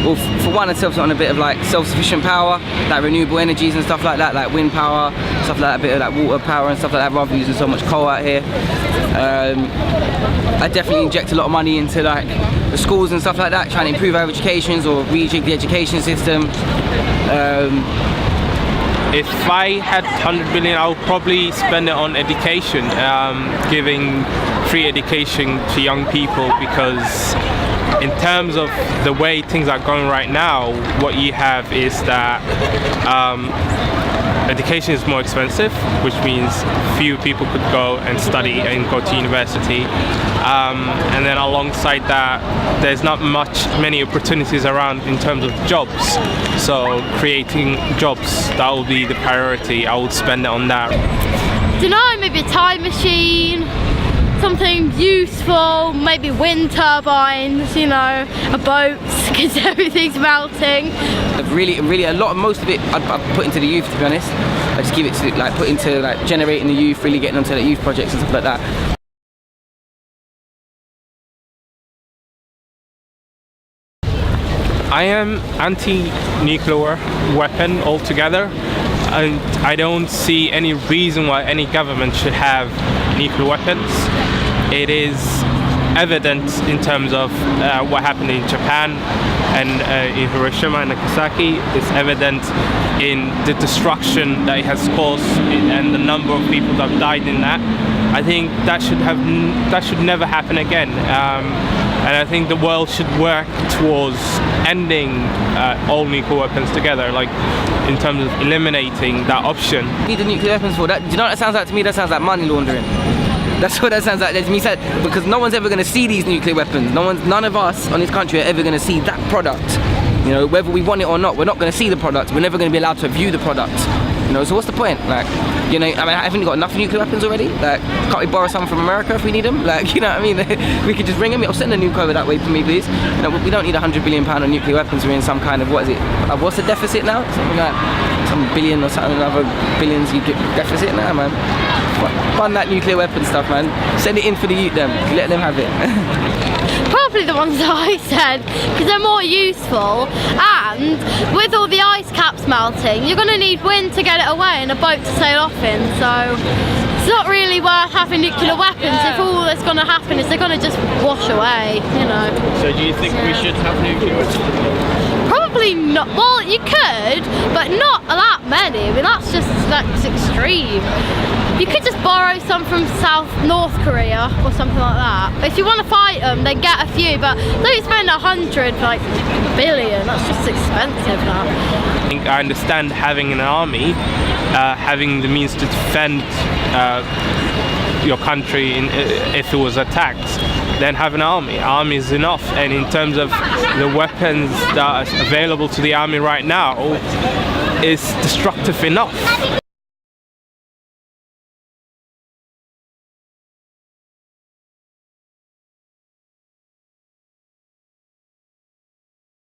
well, for one, it's on a bit of like self-sufficient power, like renewable energies and stuff like that, like wind power, stuff like that, a bit of like water power and stuff like that, rather than using so much coal out here. I definitely inject a lot of money into like the schools and stuff like that, trying to improve our educations or rejig the education system. If I had 100 billion, I would probably spend it on education, giving free education to young people, because in terms of the way things are going right now, what you have is that education is more expensive, which means few people could go and study and go to university. And then alongside that, there's not many opportunities around in terms of jobs. So creating jobs, that will be the priority. I would spend it on that. Don't know, maybe a time machine, something useful, maybe wind turbines, you know, a boat, because everything's melting. Really, most of it I'd put into the youth, to be honest. I just give it to, like, put into like generating the youth, really getting onto the youth projects and stuff like that. I am anti-nuclear weapon altogether, and I don't see any reason why any government should have nuclear weapons. It is evident in terms of what happened in Japan and in Hiroshima and Nagasaki. It's evident in the destruction that it has caused and the number of people that have died in that. I think that should never happen again. And I think the world should work towards ending all nuclear weapons together, like in terms of eliminating that option. Need the nuclear weapons for that? Do you know what that sounds like to me? That sounds like money laundering. That's what that sounds like to me, because no one's ever going to see these nuclear weapons. None of us on this country are ever going to see that product. You know, whether we want it or not, we're not going to see the product. We're never going to be allowed to view the product. You know, so what's the point? Like, you know, I mean, haven't we got enough nuclear weapons already? Like, can't we borrow some from America if we need them? Like, you know what I mean? We could just bring them. I'll send a nuke over that way for me, please. You know, we don't need £100 billion on nuclear weapons. We're in some kind of, what is it? What's the deficit now? Something like some billion or something, other billions you get deficit now, man. Fund that nuclear weapon stuff, man. Send it in for the youth, them. Let them have it. Probably the ones that I said, because they're more useful, and with all the ice caps melting, you're going to need wind to get it away and a boat to sail off in, so it's not really worth having nuclear weapons if all that's going to happen is they're going to just wash away, you know. So do you think we should have nuclear weapons? Probably not. Well, you could, but not that many. I mean, that's extreme. You could just borrow some from North Korea or something like that. If you want to fight them, then get a few, but don't spend 100 billion. That's just expensive now. I think I understand having an army, having the means to defend your country if it was attacked. Then have an army. Army is enough. And in terms of the weapons that are available to the army right now, is destructive enough.